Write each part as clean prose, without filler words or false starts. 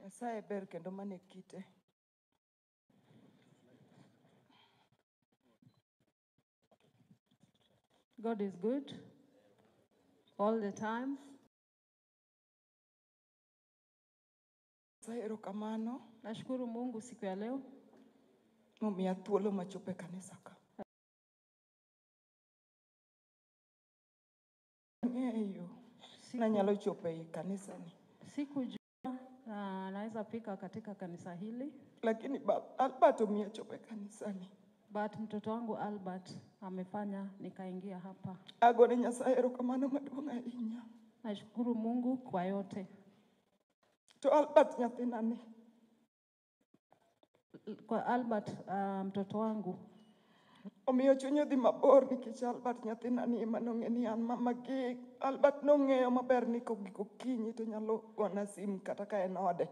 Nyasaye ber kendo mane kite. God is good all the time. Nyasaye erokamano Nashukuru Mungu siku ya leo nomiya thuolo machopo e kanisa ka. Ng'eyo nanyalo chopo e kanisani. sikujua naweza fika katika kanisa hili, Lakini Albert omiya chopo e kanisani. but mtoto wangu Albert amefanya nikaingia hapa. Agone Nyasaye erokamano maduong' ahinya. Nashukuru Mungu kwa yote. To Albert nyathina ni Kwa Albert mtoto wangu omiyo chuny odhi mabor nikech Albert nyathina ni ema nong'e ni an mamagi. Albert nong'eyo maber ni kogik okinyi to nyalo gona simu kata ka en ode.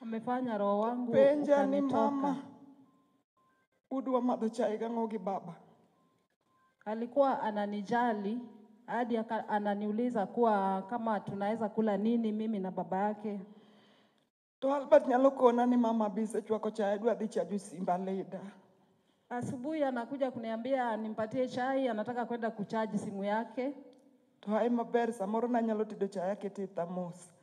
amefanya roho wangu Penja ni ukanitoka. mama, udwa madho chai gang'o gi baba? Alikuwa ananijali hadi ananiuliza kuwa kama tunaweza kula nini mimi na baba yake. To Albert nyalo kona ni mama bise chwako chai dwa dhi chaju Simba Leda. Asubuhi anakuja kuniambia nimpatie chai, anataka kwenda kuchaji simu yake. To hai maber samoro nanyalo tedo chai yake te thamos.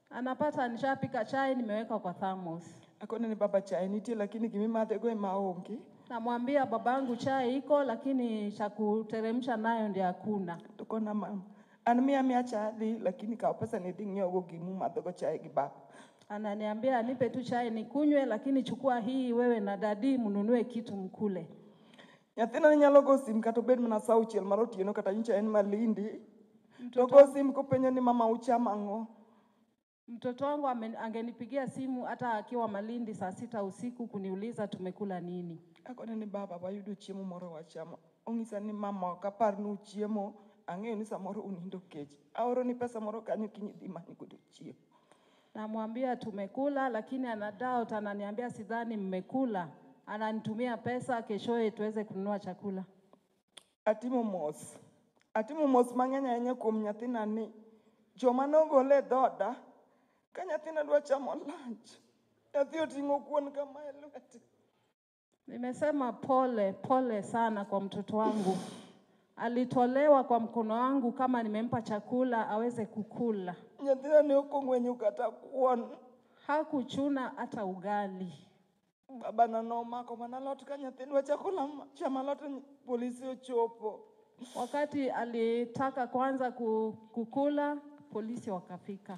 Anapata nishapika chai nimeweka kwa thermos. Akone ni baba chai nitie lakini gimimadhe go ema onge. Namwambia babangu chai iko lakini cha kuteremsha nayo ndio hakuna. To kona mama, an miya chai lakini kaw pesa ni dhi ng'iewo go gimu madho go chai gi baba. Ananiambia nipe tu chai nikunywe, lakini chukua hii wewe na dadi mnunue kitu mkule. Nyathina ni nyalo go sim kata obed mana saa 6 mar otieno kata nyicha en Malindi. To go sim kopenjo ni mama uchama ang'o. Mtoto wangu angenipigia simu hata akiwa Malindi saa 6 usiku kuniuliza tumekula nini. Akone ni baba wayudo chiemo moro wachamo. Ong'isa ni mama kapar nu chiemo, ang'eyo ni samoro unindo kech. Aoro ni pesa moro kanyo kinyi dhi manyo godo chiemo. Namwambia tumekula, lakini anadoubt, ananiambia sidhani mmekula. Ananitumia pesa keshoe tuweze kununua chakula. Atimo mos mang'eny ahinya kuom nyathina ni. Joma nogole dhoda ka nyathina dwa chamo lunch. Nyathi oting'o kuon kama e lwete. Nimesema pole sana kwa mtoto wangu. Alitolewa kwa mkono wangu kama nimempa chakula aweze kukula. Nyathina ni okong'wenyo kata kuon. Hakuchuna hata ugali. Baba na nomako mana lot ka nyathina chakula chama lot polisi ochopo. Wakati alitaka kwanza kukula, polisi wakafika.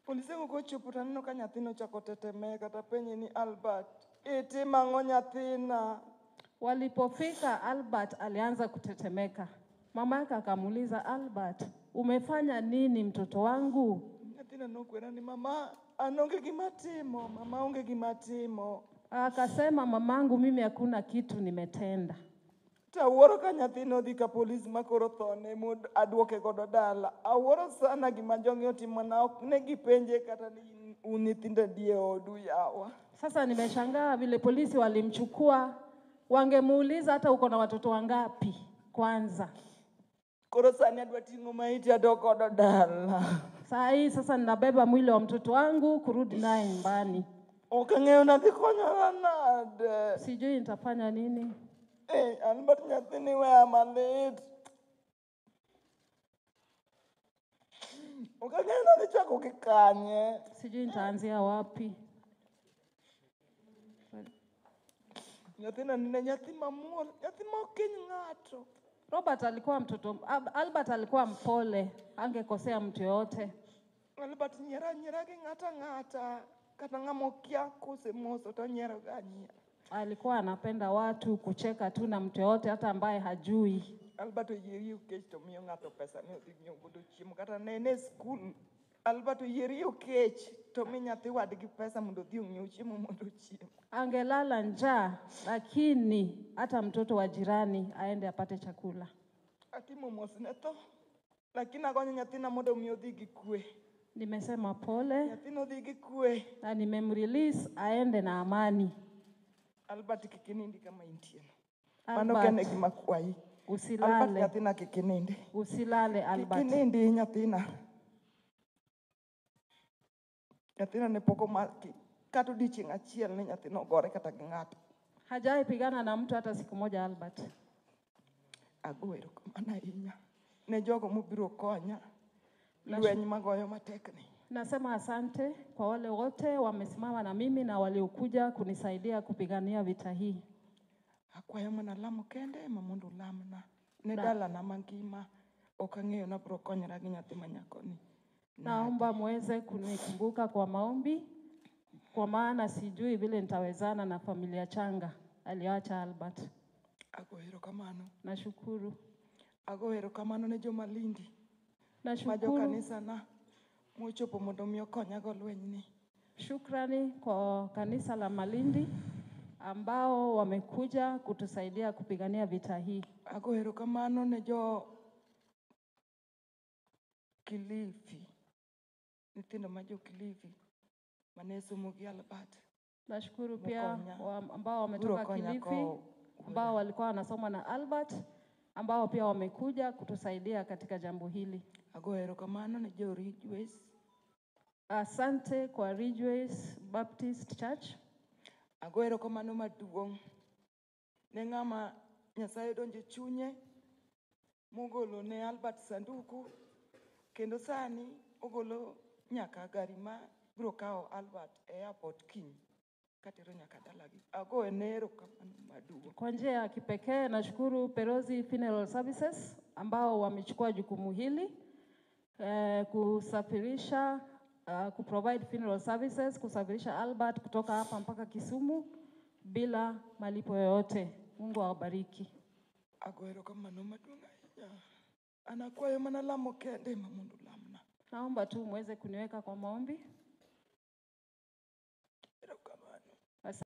Polisi ochopo taneno ka nyathina ochako tetemeka kata penye ni Albert. Iti mang'o nyathina. Walipofika Albert alianza kutetemeka. Mama yake akamuuliza, Albert, umefanya nini mtoto wangu? Nyathina nokwera ni mama anonge gimatimo, mama onge gimatimo. Akasema mamangu mimi hakuna kitu nimetenda. Awuoro ka nyathina odhi ka polisi makoro thone mod aduoke godo dala. Awuoro sana gima jonge otimona, ok ne gipenje kata ni nyithindo die odu yawa. Sasa nimeshangaa vile polisi walimchukua, wangemuuliza hata uko na watoto wangapi kwanza. Koro sani adwa ting'o maiti adok godo dala. Saa hii sasa ninabeba mwili wa mtoto wangu kurudi naye nyumbani. Okang'eyo nadhi konyora nade. Sijui nitafanya nini. Albert nyathini weya malit. Okang'eyo nadhi chako kikanye. Sijui nitaanzia wapi. Nyathina nine nyathi mamuol, nyathi mokiny ng'ato. Albert alikuwa mpole, angekosea mtu yote. Albert nyera gi ng'ata kata ng'amokia kose moso to nyero ganyia. Alikuwa anapenda watu, kucheka tu na mtu yote hata ambaye hajui. Albert oyieri ukech to miyo ng'ato pesa ni odhi ng'iewo godo chiemo kata nene skul. Albert oyieri ukech to mi nyathi wadgi pesa mondo odhi ong'iew chiemo mondo ochiem. Angelala njaa, lakini hata mtoto wa jirani aende apate chakula. Atimo mos ne to, lakini agonyo nyathina mondo mi odhi gi kwe. Nimesema pole. Nyathina odhi gi kwe. Na nimemrelease aende na amani. Albert kikinindi kama intieno. Mano kene gima kwayi. Usilale. Albert nyathina kikinindi. Usilale Albert. Kikinindi nyathina. Nyathina ne pok omaki kata odiochieng' achiel ni nyathino ogore kata gi ng'ato. Hajai pigana na mtu hata siku moja Albert. Ago erokamano ahinya ne jogo mobiro konya lweny magoyo matekni. Nasema asante kwa wale wote wamesimama na mimi na waliokuja kunisaidia kupigania vita hii. Akwayo mana lamo kende ema mondo lamna ne dalana mangima, ok ang'eyo nabiro konyora gi nyathi manyakoni. Naomba muweze kunikumbuka kwa maombi, kwa maana sijui vile nitawezana na familia changa aliacha Albert. Ago erokamano. Nashukuru. Ago erokamano ne joma Malindi. Nashukuru. Majo kanisa na mochopo mondo mi okonya go lwenyni. Shukrani kwa kanisa la Malindi ambao wamekuja kutusaidia kupigania vita hii. Ago erokamano ne jo Kilifi. Nyithindo majo Kilifi mane somo gi Albert. Nashukuru pia ambao wametoka Kilifi, ambao walikuwa wanasoma na Albert, ambao pia wamekuja kutusaidia katika jambo hili. Ago erokamano ne jo Ridgeways. Asante kwa Ridgeways Baptist Church. Ago erokamano maduong' ne ng'ama Nyasaye donjo chunye mogolo ne Albert sanduku, kendo sani ogolo nyaka gari ma biro kawo Albert e airport kiny katero nyaka dalagi. Ago erokamano maduong'. Kwa njia ya kipekee nashukuru Perosi Funeral Services ambao wamechukua jukumu hili kusafirisha kuprovide funeral services, kusafirisha Albert kutoka hapa mpaka Kisumu bila malipo yoyote. Mungu awabariki. Ago erokamano maduong' ahinya. Anakwayo mana lamo kende ema mondo lamna. Naomba tu muweze kuniweka kwa maombi.